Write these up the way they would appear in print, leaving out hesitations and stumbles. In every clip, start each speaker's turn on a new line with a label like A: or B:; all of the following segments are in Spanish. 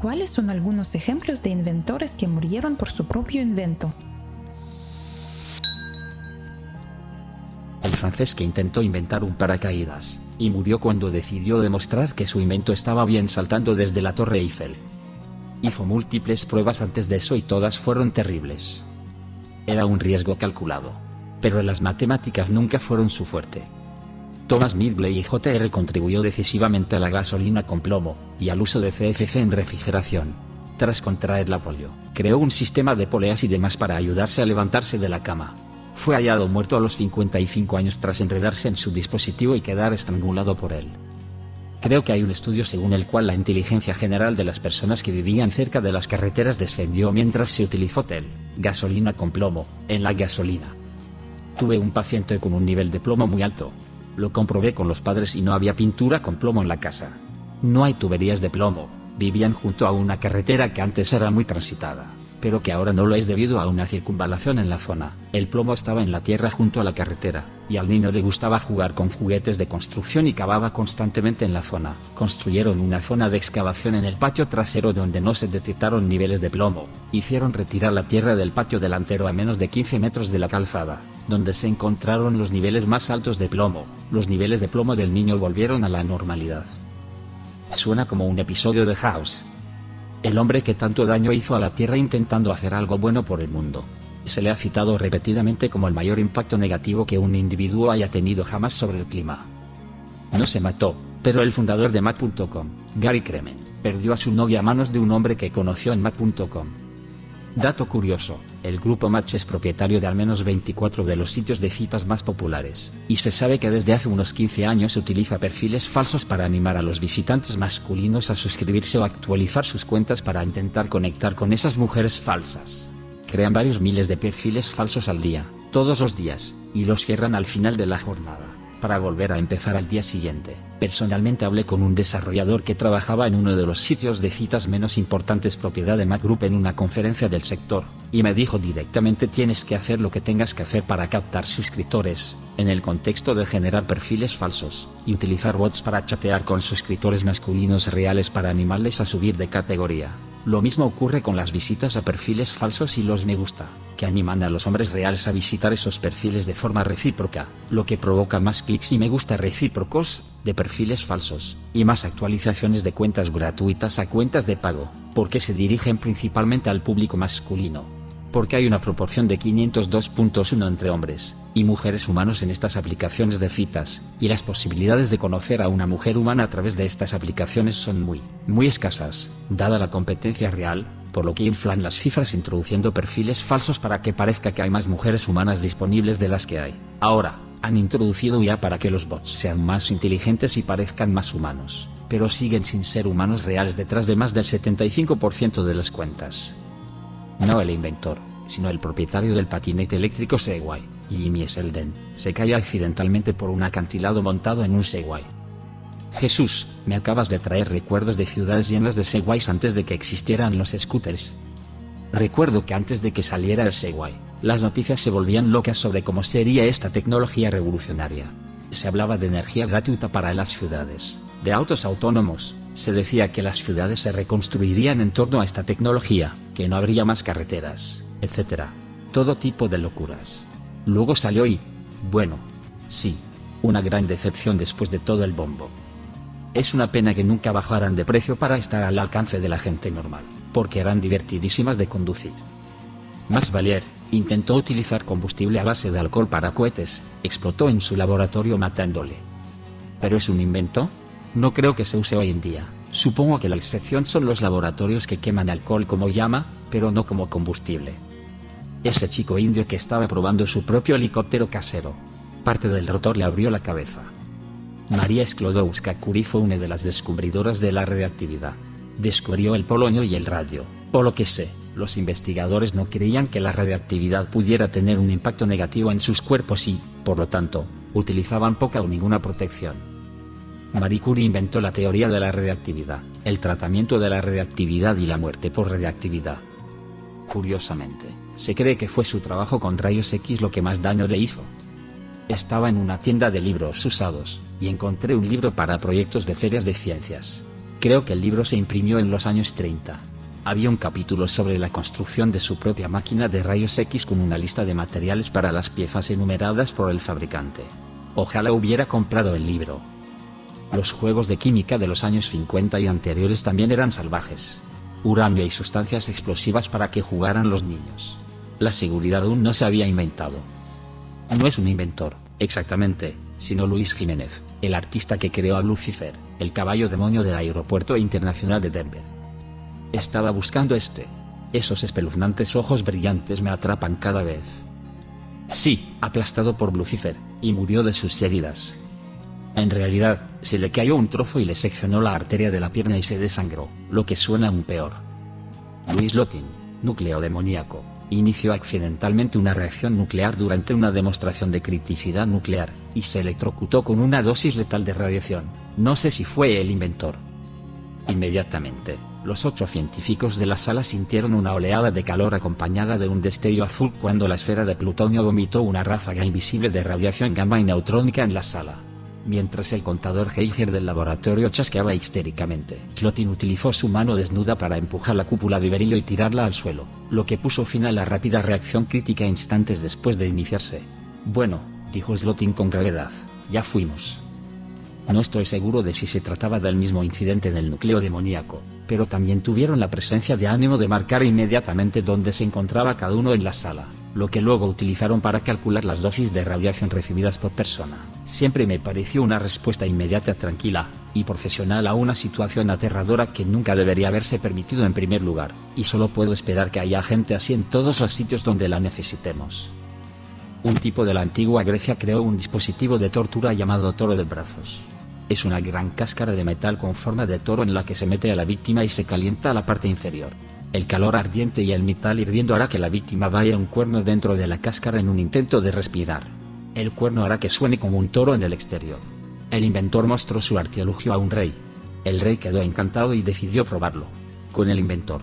A: ¿Cuáles son algunos ejemplos de inventores que murieron por su propio invento?
B: El francés que intentó inventar un paracaídas, y murió cuando decidió demostrar que su invento estaba bien saltando desde la Torre Eiffel. Hizo múltiples pruebas antes de eso y todas fueron terribles. Era un riesgo calculado. Pero las matemáticas nunca fueron su fuerte. Thomas Midgley y J.R. contribuyó decisivamente a la gasolina con plomo, y al uso de CFC en refrigeración. Tras contraer la polio, creó un sistema de poleas y demás para ayudarse a levantarse de la cama. Fue hallado muerto a los 55 años tras enredarse en su dispositivo y quedar estrangulado por él. Creo que hay un estudio según el cual la inteligencia general de las personas que vivían cerca de las carreteras descendió mientras se utilizó gasolina con plomo, en la gasolina. Tuve un paciente con un nivel de plomo muy alto. Lo comprobé con los padres y no había pintura con plomo en la casa. No hay tuberías de plomo. Vivían junto a una carretera que antes era muy transitada, pero que ahora no lo es debido a una circunvalación en la zona. El plomo estaba en la tierra junto a la carretera, y al niño le gustaba jugar con juguetes de construcción y cavaba constantemente en la zona. Construyeron una zona de excavación en el patio trasero donde no se detectaron niveles de plomo. Hicieron retirar la tierra del patio delantero a menos de 15 metros de la calzada, donde se encontraron los niveles más altos de plomo. Los niveles de plomo del niño volvieron a la normalidad. Suena como un episodio de House. El hombre que tanto daño hizo a la Tierra intentando hacer algo bueno por el mundo. Se le ha citado repetidamente como el mayor impacto negativo que un individuo haya tenido jamás sobre el clima. No se mató, pero el fundador de Match.com, Gary Kremen, perdió a su novia a manos de un hombre que conoció en Match.com. Dato curioso, el grupo Match es propietario de al menos 24 de los sitios de citas más populares, y se sabe que desde hace unos 15 años utiliza perfiles falsos para animar a los visitantes masculinos a suscribirse o actualizar sus cuentas para intentar conectar con esas mujeres falsas. Crean varios miles de perfiles falsos al día, todos los días, y los cierran al final de la jornada, para volver a empezar al día siguiente. Personalmente hablé con un desarrollador que trabajaba en uno de los sitios de citas menos importantes propiedad de Match Group en una conferencia del sector, y me dijo directamente: tienes que hacer lo que tengas que hacer para captar suscriptores, en el contexto de generar perfiles falsos, y utilizar bots para chatear con suscriptores masculinos reales para animarles a subir de categoría. Lo mismo ocurre con las visitas a perfiles falsos y los me gusta, que animan a los hombres reales a visitar esos perfiles de forma recíproca, lo que provoca más clics y me gusta recíprocos, de perfiles falsos, y más actualizaciones de cuentas gratuitas a cuentas de pago, porque se dirigen principalmente al público masculino. Porque hay una proporción de 502.1 entre hombres y mujeres humanos en estas aplicaciones de citas, y las posibilidades de conocer a una mujer humana a través de estas aplicaciones son muy escasas, dada la competencia real, por lo que inflan las cifras introduciendo perfiles falsos para que parezca que hay más mujeres humanas disponibles de las que hay. Ahora, han introducido IA para que los bots sean más inteligentes y parezcan más humanos, pero siguen sin ser humanos reales detrás de más del 75% de las cuentas. No el inventor, sino el propietario del patinete eléctrico Segway, Jimmy Selden, se cae accidentalmente por un acantilado montado en un Segway. Jesús, me acabas de traer recuerdos de ciudades llenas de Segways antes de que existieran los scooters. Recuerdo que antes de que saliera el Segway, las noticias se volvían locas sobre cómo sería esta tecnología revolucionaria. Se hablaba de energía gratuita para las ciudades, de autos autónomos. Se decía que las ciudades se reconstruirían en torno a esta tecnología, que no habría más carreteras, etc. Todo tipo de locuras. Luego salió y, bueno, sí, una gran decepción después de todo el bombo. Es una pena que nunca bajaran de precio para estar al alcance de la gente normal, porque eran divertidísimas de conducir. Max Valier intentó utilizar combustible a base de alcohol para cohetes, explotó en su laboratorio matándole. ¿Pero es un invento? No creo que se use hoy en día. Supongo que la excepción son los laboratorios que queman alcohol como llama, pero no como combustible. Ese chico indio que estaba probando su propio helicóptero casero. Parte del rotor le abrió la cabeza. María Sklodowska-Curie fue una de las descubridoras de la radiactividad. Descubrió el polonio y el radio. Por lo que sé, los investigadores no creían que la radiactividad pudiera tener un impacto negativo en sus cuerpos y, por lo tanto, utilizaban poca o ninguna protección. Marie Curie inventó la teoría de la radiactividad, el tratamiento de la radiactividad y la muerte por radiactividad. Curiosamente, se cree que fue su trabajo con rayos X lo que más daño le hizo. Estaba en una tienda de libros usados, y encontré un libro para proyectos de ferias de ciencias. Creo que el libro se imprimió en los años 30. Había un capítulo sobre la construcción de su propia máquina de rayos X con una lista de materiales para las piezas enumeradas por el fabricante. Ojalá hubiera comprado el libro. Los juegos de química de los años 50 y anteriores también eran salvajes. Uranio y sustancias explosivas para que jugaran los niños. La seguridad aún no se había inventado. No es un inventor, exactamente, sino Luis Jiménez, el artista que creó a Lucifer, el caballo demonio del Aeropuerto Internacional de Denver. Estaba buscando esos espeluznantes ojos brillantes me atrapan cada vez. Sí, aplastado por Lucifer, y murió de sus heridas. En realidad, se le cayó un trozo y le seccionó la arteria de la pierna y se desangró, lo que suena aún peor. Louis Lotin, núcleo demoníaco, inició accidentalmente una reacción nuclear durante una demostración de criticidad nuclear, y se electrocutó con una dosis letal de radiación. No sé si fue el inventor. Inmediatamente, los 8 científicos de la sala sintieron una oleada de calor acompañada de un destello azul cuando la esfera de plutonio vomitó una ráfaga invisible de radiación gamma y neutrónica en la sala. Mientras el contador Geiger del laboratorio chasqueaba histéricamente, Lotin utilizó su mano desnuda para empujar la cúpula de berilio y tirarla al suelo, lo que puso fin a la rápida reacción crítica instantes después de iniciarse. Bueno, dijo Slotin con gravedad, ya fuimos. No estoy seguro de si se trataba del mismo incidente del núcleo demoníaco, pero también tuvieron la presencia de ánimo de marcar inmediatamente dónde se encontraba cada uno en la sala, lo que luego utilizaron para calcular las dosis de radiación recibidas por persona. Siempre me pareció una respuesta inmediata, tranquila y profesional a una situación aterradora que nunca debería haberse permitido en primer lugar, y solo puedo esperar que haya gente así en todos los sitios donde la necesitemos. Un tipo de la antigua Grecia creó un dispositivo de tortura llamado toro de brazos. Es una gran cáscara de metal con forma de toro en la que se mete a la víctima y se calienta la parte inferior. El calor ardiente y el metal hirviendo hará que la víctima vaya un cuerno dentro de la cáscara en un intento de respirar. El cuerno hará que suene como un toro en el exterior. El inventor mostró su artilugio a un rey. El rey quedó encantado y decidió probarlo. Con el inventor.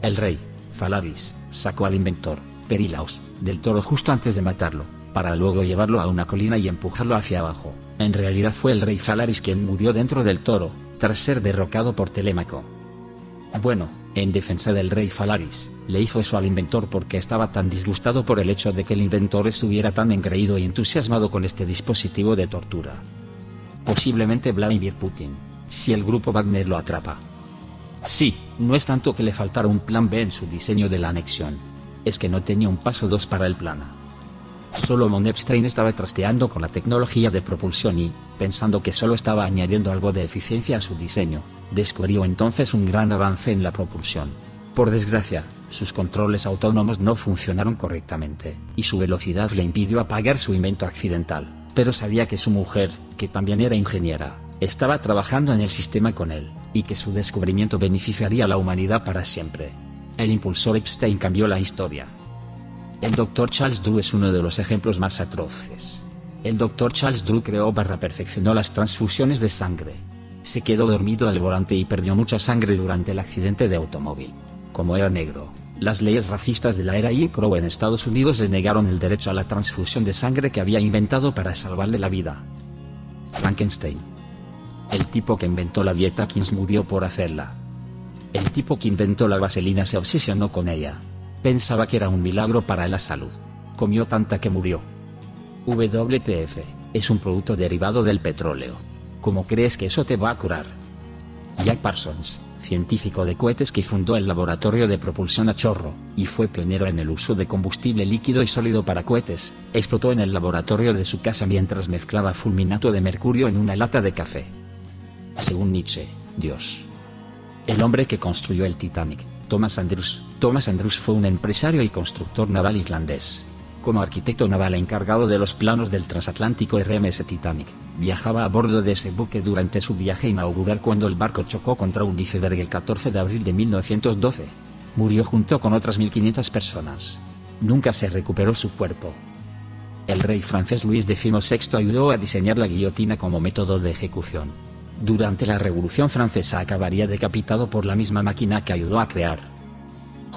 B: El rey, Phalaris, sacó al inventor, Perilaos, del toro justo antes de matarlo, para luego llevarlo a una colina y empujarlo hacia abajo. En realidad fue el rey Phalaris quien murió dentro del toro, tras ser derrocado por Telémaco. Bueno, en defensa del rey Phalaris, le hizo eso al inventor porque estaba tan disgustado por el hecho de que el inventor estuviera tan engreído y entusiasmado con este dispositivo de tortura. Posiblemente Vladimir Putin, si el grupo Wagner lo atrapa. Sí, no es tanto que le faltara un plan B en su diseño de la anexión. Es que no tenía un paso 2 para el plan A. Solomon Epstein estaba trasteando con la tecnología de propulsión y, pensando que solo estaba añadiendo algo de eficiencia a su diseño, descubrió entonces un gran avance en la propulsión. Por desgracia, sus controles autónomos no funcionaron correctamente, y su velocidad le impidió apagar su invento accidental, pero sabía que su mujer, que también era ingeniera, estaba trabajando en el sistema con él, y que su descubrimiento beneficiaría a la humanidad para siempre. El impulsor Epstein cambió la historia. El Dr. Charles Drew es uno de los ejemplos más atroces. El Dr. Charles Drew perfeccionó las transfusiones de sangre. Se quedó dormido al volante y perdió mucha sangre durante el accidente de automóvil. Como era negro, las leyes racistas de la era Jim Crow en Estados Unidos le negaron el derecho a la transfusión de sangre que había inventado para salvarle la vida. Frankenstein. El tipo que inventó la dieta Atkins murió por hacerla. El tipo que inventó la vaselina se obsesionó con ella. Pensaba que era un milagro para la salud. Comió tanta que murió. WTF, es un producto derivado del petróleo. ¿Cómo crees que eso te va a curar? Jack Parsons, científico de cohetes que fundó el laboratorio de propulsión a chorro, y fue pionero en el uso de combustible líquido y sólido para cohetes, explotó en el laboratorio de su casa mientras mezclaba fulminato de mercurio en una lata de café. Según Nietzsche, Dios. El hombre que construyó el Titanic, Thomas Andrews. Thomas Andrews fue un empresario y constructor naval irlandés. Como arquitecto naval encargado de los planos del transatlántico RMS Titanic, viajaba a bordo de ese buque durante su viaje inaugural cuando el barco chocó contra un iceberg el 14 de abril de 1912. Murió junto con otras 1500 personas. Nunca se recuperó su cuerpo. El rey francés Luis XVI ayudó a diseñar la guillotina como método de ejecución. Durante la Revolución Francesa acabaría decapitado por la misma máquina que ayudó a crear.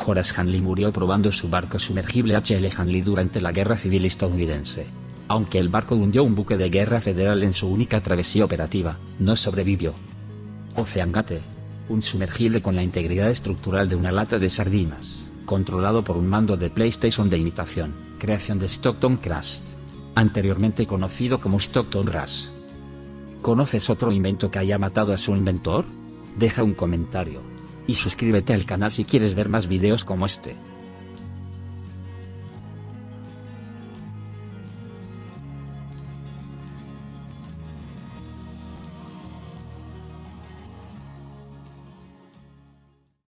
B: Horace Hanley murió probando su barco sumergible H.L. Hanley durante la Guerra Civil estadounidense. Aunque el barco hundió un buque de guerra federal en su única travesía operativa, no sobrevivió. Oceangate. Un sumergible con la integridad estructural de una lata de sardinas, controlado por un mando de PlayStation de imitación, creación de Stockton Crust, anteriormente conocido como Stockton Rush. ¿Conoces otro invento que haya matado a su inventor? Deja un comentario. Y suscríbete al canal si quieres ver más videos como este.